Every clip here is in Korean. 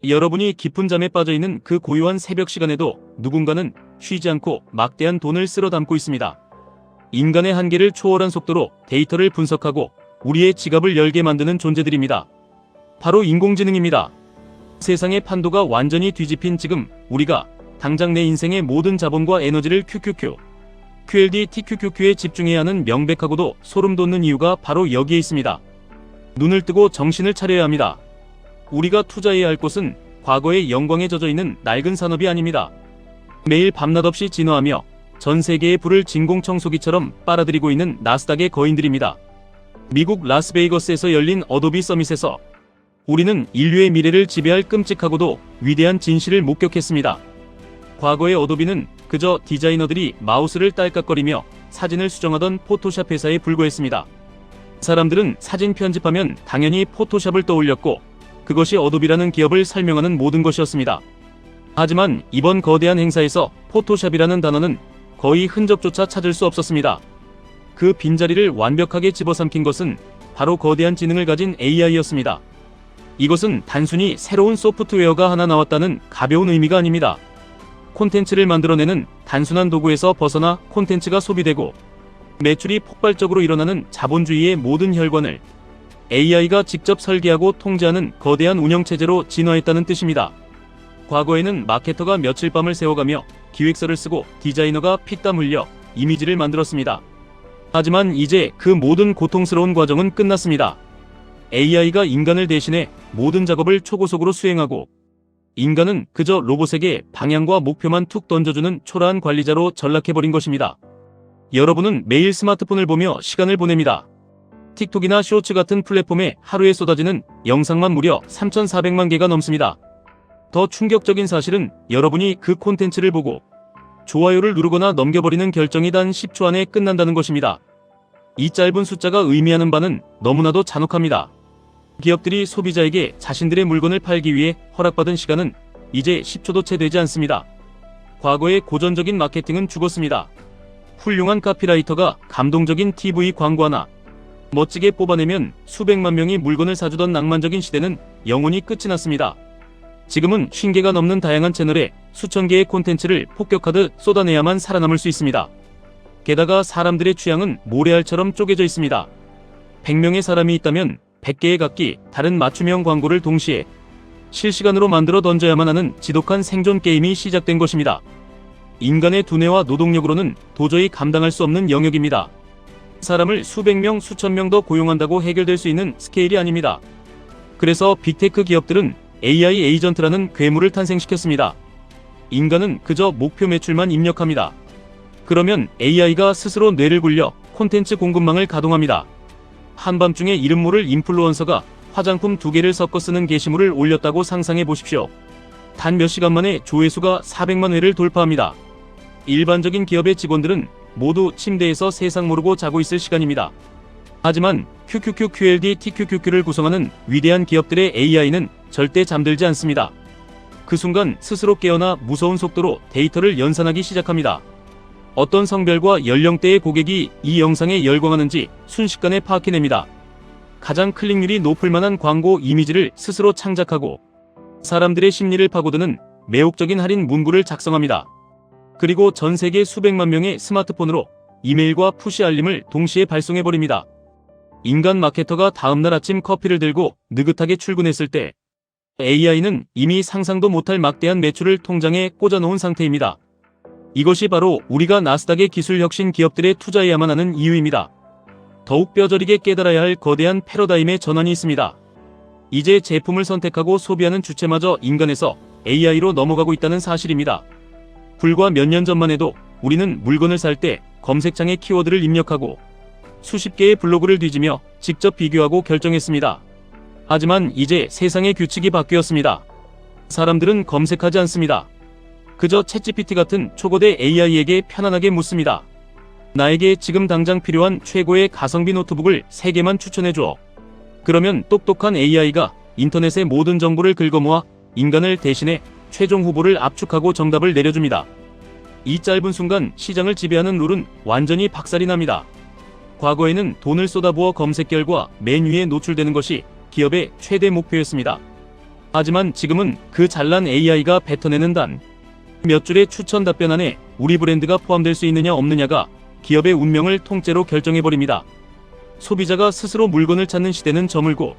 여러분이 깊은 잠에 빠져있는 그 고요한 새벽 시간에도 누군가는 쉬지 않고 막대한 돈을 쓸어 담고 있습니다. 인간의 한계를 초월한 속도로 데이터를 분석하고 우리의 지갑을 열게 만드는 존재들입니다. 바로 인공지능입니다. 세상의 판도가 완전히 뒤집힌 지금 우리가 당장 내 인생의 모든 자본과 에너지를 QLD TQQQ에 집중해야 하는 명백하고도 소름 돋는 이유가 바로 여기에 있습니다. 눈을 뜨고 정신을 차려야 합니다. 우리가 투자해야 할 곳은 과거의 영광에 젖어있는 낡은 산업이 아닙니다. 매일 밤낮 없이 진화하며 전 세계의 불을 진공청소기처럼 빨아들이고 있는 나스닥의 거인들입니다. 미국 라스베이거스에서 열린 어도비 서밋에서 우리는 인류의 미래를 지배할 끔찍하고도 위대한 진실을 목격했습니다. 과거의 어도비는 그저 디자이너들이 마우스를 딸깍거리며 사진을 수정하던 포토샵 회사에 불과했습니다. 사람들은 사진 편집하면 당연히 포토샵을 떠올렸고 그것이 어도비라는 기업을 설명하는 모든 것이었습니다. 하지만 이번 거대한 행사에서 포토샵이라는 단어는 거의 흔적조차 찾을 수 없었습니다. 그 빈자리를 완벽하게 집어삼킨 것은 바로 거대한 지능을 가진 AI였습니다. 이것은 단순히 새로운 소프트웨어가 하나 나왔다는 가벼운 의미가 아닙니다. 콘텐츠를 만들어내는 단순한 도구에서 벗어나 콘텐츠가 소비되고 매출이 폭발적으로 일어나는 자본주의의 모든 혈관을 AI가 직접 설계하고 통제하는 거대한 운영체제로 진화했다는 뜻입니다. 과거에는 마케터가 며칠 밤을 새워가며 기획서를 쓰고 디자이너가 피땀 흘려 이미지를 만들었습니다. 하지만 이제 그 모든 고통스러운 과정은 끝났습니다. AI가 인간을 대신해 모든 작업을 초고속으로 수행하고 인간은 그저 로봇에게 방향과 목표만 툭 던져주는 초라한 관리자로 전락해버린 것입니다. 여러분은 매일 스마트폰을 보며 시간을 보냅니다. 틱톡이나 쇼츠 같은 플랫폼에 하루에 쏟아지는 영상만 무려 3,400만 개가 넘습니다. 더 충격적인 사실은 여러분이 그 콘텐츠를 보고 좋아요를 누르거나 넘겨버리는 결정이 단 10초 안에 끝난다는 것입니다. 이 짧은 숫자가 의미하는 바는 너무나도 잔혹합니다. 기업들이 소비자에게 자신들의 물건을 팔기 위해 허락받은 시간은 이제 10초도 채 되지 않습니다. 과거의 고전적인 마케팅은 죽었습니다. 훌륭한 카피라이터가 감동적인 TV 광고 하나 멋지게 뽑아내면 수백만 명이 물건을 사주던 낭만적인 시대는 영원히 끝이 났습니다. 지금은 50개가 넘는 다양한 채널에 수천 개의 콘텐츠를 폭격하듯 쏟아내야만 살아남을 수 있습니다. 게다가 사람들의 취향은 모래알처럼 쪼개져 있습니다. 100명의 사람이 있다면 100개의 각기 다른 맞춤형 광고를 동시에 실시간으로 만들어 던져야만 하는 지독한 생존 게임이 시작된 것입니다. 인간의 두뇌와 노동력으로는 도저히 감당할 수 없는 영역입니다. 사람을 수백 명, 수천 명 더 고용한다고 해결될 수 있는 스케일이 아닙니다. 그래서 빅테크 기업들은 AI 에이전트라는 괴물을 탄생시켰습니다. 인간은 그저 목표 매출만 입력합니다. 그러면 AI가 스스로 뇌를 굴려 콘텐츠 공급망을 가동합니다. 한밤중에 이름 모를 인플루언서가 화장품 2개를 섞어 쓰는 게시물을 올렸다고 상상해 보십시오. 단 몇 시간 만에 조회수가 400만 회를 돌파합니다. 일반적인 기업의 직원들은 모두 침대에서 세상 모르고 자고 있을 시간입니다. 하지만 QLD TQQQ를 구성하는 위대한 기업들의 AI는 절대 잠들지 않습니다. 그 순간 스스로 깨어나 무서운 속도로 데이터를 연산하기 시작합니다. 어떤 성별과 연령대의 고객이 이 영상에 열광하는지 순식간에 파악해냅니다. 가장 클릭률이 높을 만한 광고 이미지를 스스로 창작하고 사람들의 심리를 파고드는 매혹적인 할인 문구를 작성합니다. 그리고 전 세계 수백만 명의 스마트폰으로 이메일과 푸시 알림을 동시에 발송해버립니다. 인간 마케터가 다음날 아침 커피를 들고 느긋하게 출근했을 때 AI는 이미 상상도 못할 막대한 매출을 통장에 꽂아놓은 상태입니다. 이것이 바로 우리가 나스닥의 기술 혁신 기업들에 투자해야만 하는 이유입니다. 더욱 뼈저리게 깨달아야 할 거대한 패러다임의 전환이 있습니다. 이제 제품을 선택하고 소비하는 주체마저 인간에서 AI로 넘어가고 있다는 사실입니다. 불과 몇 년 전만 해도 우리는 물건을 살 때 검색창에 키워드를 입력하고 수십 개의 블로그를 뒤지며 직접 비교하고 결정했습니다. 하지만 이제 세상의 규칙이 바뀌었습니다. 사람들은 검색하지 않습니다. 그저 챗GPT 같은 초거대 AI에게 편안하게 묻습니다. 나에게 지금 당장 필요한 최고의 가성비 노트북을 3개만 추천해줘. 그러면 똑똑한 AI가 인터넷의 모든 정보를 긁어모아 인간을 대신해 최종 후보를 압축하고 정답을 내려줍니다. 이 짧은 순간 시장을 지배하는 룰은 완전히 박살이 납니다. 과거에는 돈을 쏟아부어 검색 결과 맨 위에 노출되는 것이 기업의 최대 목표였습니다. 하지만 지금은 그 잘난 AI가 뱉어내는 단 몇 줄의 추천 답변 안에 우리 브랜드가 포함될 수 있느냐 없느냐가 기업의 운명을 통째로 결정해버립니다. 소비자가 스스로 물건을 찾는 시대는 저물고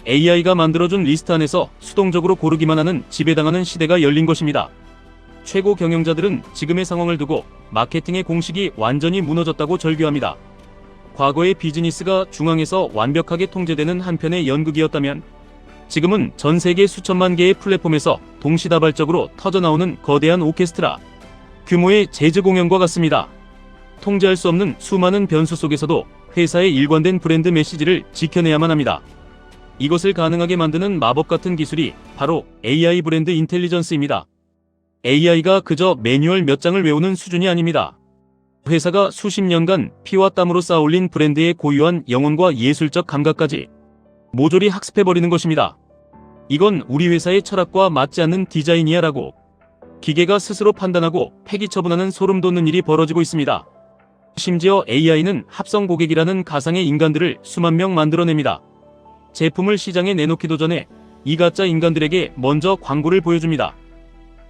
AI가 만들어준 리스트 안에서 수동적으로 고르기만 하는 지배당하는 시대가 열린 것입니다. 최고 경영자들은 지금의 상황을 두고 마케팅의 공식이 완전히 무너졌다고 절규합니다. 과거의 비즈니스가 중앙에서 완벽하게 통제되는 한편의 연극이었다면 지금은 전 세계 수천만 개의 플랫폼에서 동시다발적으로 터져나오는 거대한 오케스트라 규모의 재즈 공연과 같습니다. 통제할 수 없는 수많은 변수 속에서도 회사의 일관된 브랜드 메시지를 지켜내야만 합니다. 이것을 가능하게 만드는 마법 같은 기술이 바로 AI 브랜드 인텔리전스입니다. AI가 그저 매뉴얼 몇 장을 외우는 수준이 아닙니다. 회사가 수십 년간 피와 땀으로 쌓아올린 브랜드의 고유한 영혼과 예술적 감각까지 모조리 학습해버리는 것입니다. 이건 우리 회사의 철학과 맞지 않는 디자인이야라고 기계가 스스로 판단하고 폐기 처분하는 소름 돋는 일이 벌어지고 있습니다. 심지어 AI는 합성 고객이라는 가상의 인간들을 수만 명 만들어냅니다. 제품을 시장에 내놓기도 전에 이 가짜 인간들에게 먼저 광고를 보여줍니다.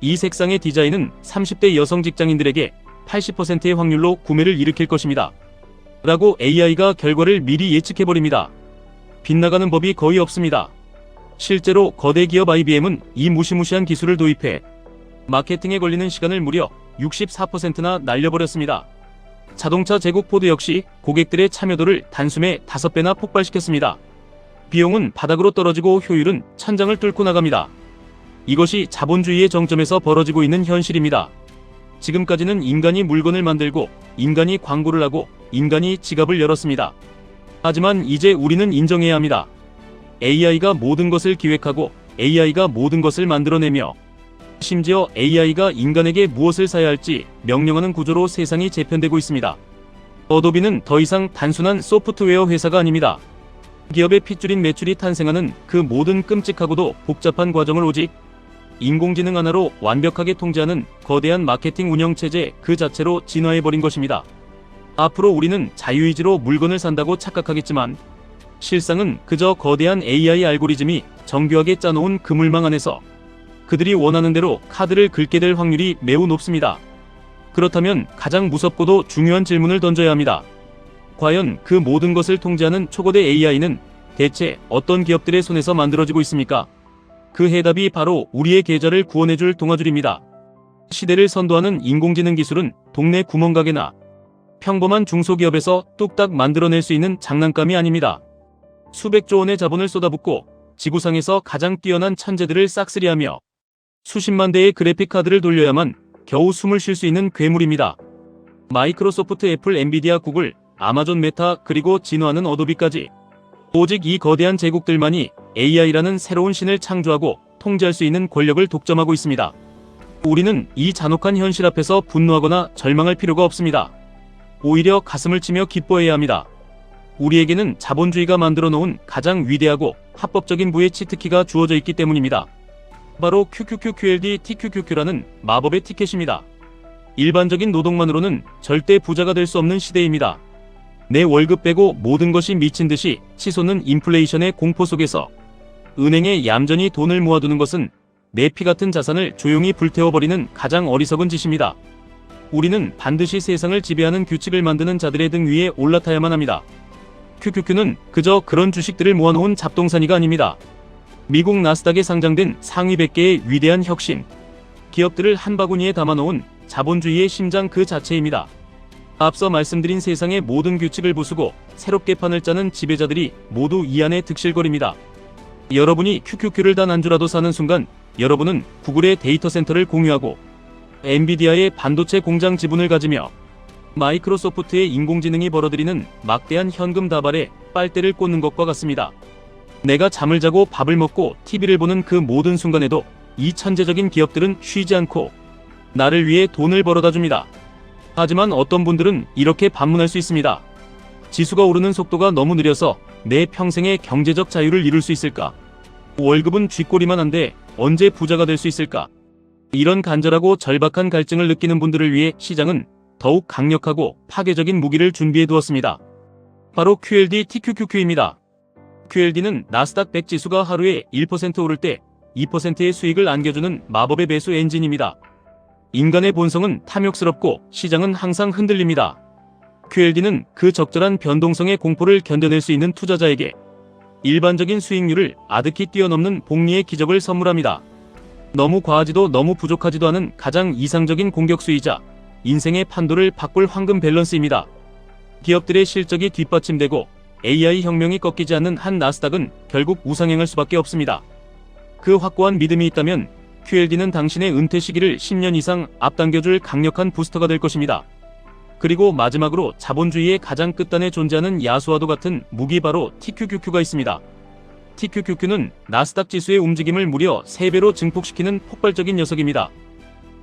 이 색상의 디자인은 30대 여성 직장인들에게 80%의 확률로 구매를 일으킬 것입니다. 라고 AI가 결과를 미리 예측해버립니다. 빗나가는 법이 거의 없습니다. 실제로 거대 기업 IBM은 이 무시무시한 기술을 도입해 마케팅에 걸리는 시간을 무려 64%나 날려버렸습니다. 자동차 제국 포드 역시 고객들의 참여도를 단숨에 5배나 폭발시켰습니다. 비용은 바닥으로 떨어지고 효율은 천장을 뚫고 나갑니다. 이것이 자본주의의 정점에서 벌어지고 있는 현실입니다. 지금까지는 인간이 물건을 만들고 인간이 광고를 하고 인간이 지갑을 열었습니다. 하지만 이제 우리는 인정해야 합니다. AI가 모든 것을 기획하고 AI가 모든 것을 만들어내며 심지어 AI가 인간에게 무엇을 사야 할지 명령하는 구조로 세상이 재편되고 있습니다. 어도비는 더 이상 단순한 소프트웨어 회사가 아닙니다. 기업의 핏줄인 매출이 탄생하는 그 모든 끔찍하고도 복잡한 과정을 오직 인공지능 하나로 완벽하게 통제하는 거대한 마케팅 운영체제 그 자체로 진화해버린 것입니다. 앞으로 우리는 자유의지로 물건을 산다고 착각하겠지만 실상은 그저 거대한 AI 알고리즘이 정교하게 짜놓은 그물망 안에서 그들이 원하는 대로 카드를 긁게 될 확률이 매우 높습니다. 그렇다면 가장 무섭고도 중요한 질문을 던져야 합니다. 과연 그 모든 것을 통제하는 초거대 AI는 대체 어떤 기업들의 손에서 만들어지고 있습니까? 그 해답이 바로 우리의 계좌를 구원해줄 동아줄입니다. 시대를 선도하는 인공지능 기술은 동네 구멍가게나 평범한 중소기업에서 뚝딱 만들어낼 수 있는 장난감이 아닙니다. 수백조 원의 자본을 쏟아붓고 지구상에서 가장 뛰어난 천재들을 싹쓸이하며 수십만 대의 그래픽카드를 돌려야만 겨우 숨을 쉴 수 있는 괴물입니다. 마이크로소프트, 애플, 엔비디아, 구글, 아마존, 메타, 그리고 진화하는 어도비까지 오직 이 거대한 제국들만이 AI라는 새로운 신을 창조하고 통제할 수 있는 권력을 독점하고 있습니다. 우리는 이 잔혹한 현실 앞에서 분노하거나 절망할 필요가 없습니다. 오히려 가슴을 치며 기뻐해야 합니다. 우리에게는 자본주의가 만들어 놓은 가장 위대하고 합법적인 부의 치트키가 주어져 있기 때문입니다. 바로 QQQQLD TQQQ라는 마법의 티켓입니다. 일반적인 노동만으로는 절대 부자가 될 수 없는 시대입니다. 내 월급 빼고 모든 것이 미친 듯이 치솟는 인플레이션의 공포 속에서 은행에 얌전히 돈을 모아두는 것은 내 피 같은 자산을 조용히 불태워버리는 가장 어리석은 짓입니다. 우리는 반드시 세상을 지배하는 규칙을 만드는 자들의 등 위에 올라타야만 합니다. QQQ는 그저 그런 주식들을 모아놓은 잡동사니가 아닙니다. 미국 나스닥에 상장된 상위 100개의 위대한 혁신 기업들을 한 바구니에 담아놓은 자본주의의 심장 그 자체입니다. 앞서 말씀드린 세상의 모든 규칙을 부수고 새롭게 판을 짜는 지배자들이 모두 이 안에 득실거립니다. 여러분이 QQQ를 단 한 주라도 사는 순간 여러분은 구글의 데이터 센터를 공유하고 엔비디아의 반도체 공장 지분을 가지며 마이크로소프트의 인공지능이 벌어들이는 막대한 현금 다발에 빨대를 꽂는 것과 같습니다. 내가 잠을 자고 밥을 먹고 TV를 보는 그 모든 순간에도 이 천재적인 기업들은 쉬지 않고 나를 위해 돈을 벌어다 줍니다. 하지만 어떤 분들은 이렇게 반문할 수 있습니다. 지수가 오르는 속도가 너무 느려서 내 평생의 경제적 자유를 이룰 수 있을까? 월급은 쥐꼬리만 한데 언제 부자가 될 수 있을까? 이런 간절하고 절박한 갈증을 느끼는 분들을 위해 시장은 더욱 강력하고 파괴적인 무기를 준비해 두었습니다. 바로 QLD TQQQ입니다. QLD는 나스닥 100 지수가 하루에 1% 오를 때 2%의 수익을 안겨주는 마법의 매수 엔진입니다. 인간의 본성은 탐욕스럽고 시장은 항상 흔들립니다. QLD는 그 적절한 변동성의 공포를 견뎌낼 수 있는 투자자에게 일반적인 수익률을 아득히 뛰어넘는 복리의 기적을 선물합니다. 너무 과하지도 너무 부족하지도 않은 가장 이상적인 공격수이자 인생의 판도를 바꿀 황금 밸런스입니다. 기업들의 실적이 뒷받침되고 AI 혁명이 꺾이지 않는 한 나스닥은 결국 우상향할 수밖에 없습니다. 그 확고한 믿음이 있다면 QLD는 당신의 은퇴 시기를 10년 이상 앞당겨줄 강력한 부스터가 될 것입니다. 그리고 마지막으로 자본주의의 가장 끝단에 존재하는 야수와도 같은 무기 바로 TQQQ가 있습니다. TQQQ는 나스닥 지수의 움직임을 무려 3배로 증폭시키는 폭발적인 녀석입니다.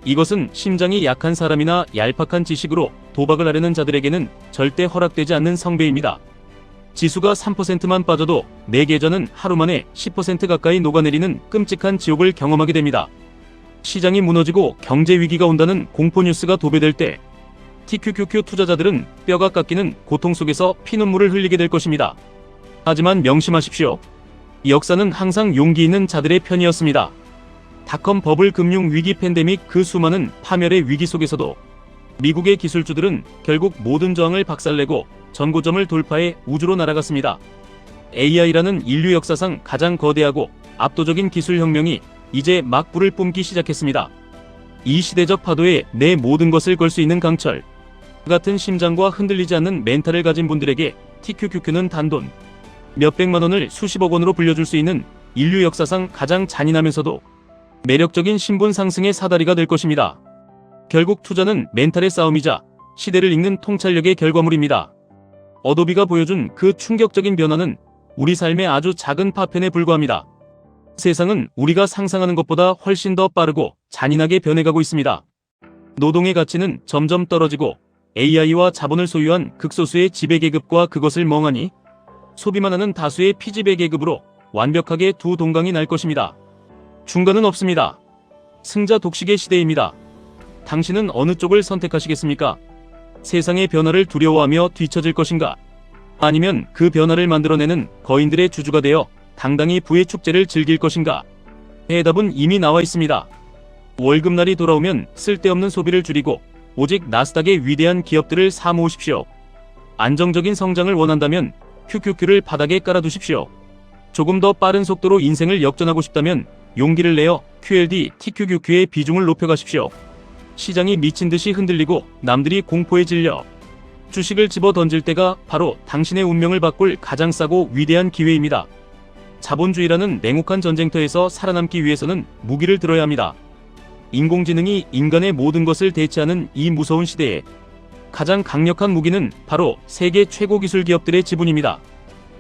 이것은 심장이 약한 사람이나 얄팍한 지식으로 도박을 하려는 자들에게는 절대 허락되지 않는 성배입니다. 지수가 3%만 빠져도 내 계좌는 하루 만에 10% 가까이 녹아내리는 끔찍한 지옥을 경험하게 됩니다. 시장이 무너지고 경제 위기가 온다는 공포 뉴스가 도배될 때 TQQQ 투자자들은 뼈가 깎이는 고통 속에서 피눈물을 흘리게 될 것입니다. 하지만 명심하십시오. 역사는 항상 용기 있는 자들의 편이었습니다. 닷컴 버블 금융 위기 팬데믹 그 수많은 파멸의 위기 속에서도 미국의 기술주들은 결국 모든 저항을 박살내고 전고점을 돌파해 우주로 날아갔습니다. AI라는 인류 역사상 가장 거대하고 압도적인 기술 혁명이 이제 막 불을 뿜기 시작했습니다. 이 시대적 파도에 내 모든 것을 걸 수 있는 강철 같은 심장과 흔들리지 않는 멘탈을 가진 분들에게 TQQQ는 단돈 몇백만 원을 수십억 원으로 불려줄 수 있는 인류 역사상 가장 잔인하면서도 매력적인 신분 상승의 사다리가 될 것입니다. 결국 투자는 멘탈의 싸움이자 시대를 읽는 통찰력의 결과물입니다. 어도비가 보여준 그 충격적인 변화는 우리 삶의 아주 작은 파편에 불과합니다. 세상은 우리가 상상하는 것보다 훨씬 더 빠르고 잔인하게 변해가고 있습니다. 노동의 가치는 점점 떨어지고 AI와 자본을 소유한 극소수의 지배계급과 그것을 멍하니 소비만 하는 다수의 피지배계급으로 완벽하게 두 동강이 날 것입니다. 중간은 없습니다. 승자 독식의 시대입니다. 당신은 어느 쪽을 선택하시겠습니까? 세상의 변화를 두려워하며 뒤처질 것인가? 아니면 그 변화를 만들어내는 거인들의 주주가 되어 당당히 부의 축제를 즐길 것인가? 해답은 이미 나와 있습니다. 월급날이 돌아오면 쓸데없는 소비를 줄이고 오직 나스닥의 위대한 기업들을 사모으십시오. 안정적인 성장을 원한다면 QQQ를 바닥에 깔아두십시오. 조금 더 빠른 속도로 인생을 역전하고 싶다면 용기를 내어 QLD, TQQQ의 비중을 높여가십시오. 시장이 미친듯이 흔들리고 남들이 공포에 질려 주식을 집어 던질 때가 바로 당신의 운명을 바꿀 가장 싸고 위대한 기회입니다. 자본주의라는 냉혹한 전쟁터에서 살아남기 위해서는 무기를 들어야 합니다. 인공지능이 인간의 모든 것을 대체하는 이 무서운 시대에 가장 강력한 무기는 바로 세계 최고 기술 기업들의 지분입니다.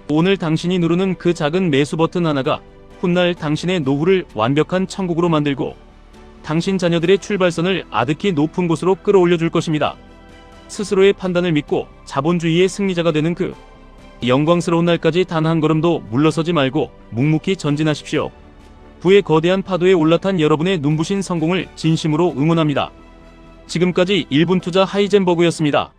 오늘 당신이 누르는 그 작은 매수 버튼 하나가 훗날 당신의 노후를 완벽한 천국으로 만들고 당신 자녀들의 출발선을 아득히 높은 곳으로 끌어올려 줄 것입니다. 스스로의 판단을 믿고 자본주의의 승리자가 되는 그 영광스러운 날까지 단 한 걸음도 물러서지 말고 묵묵히 전진하십시오. 부의 거대한 파도에 올라탄 여러분의 눈부신 성공을 진심으로 응원합니다. 지금까지 1분 투자 하이젠버그였습니다.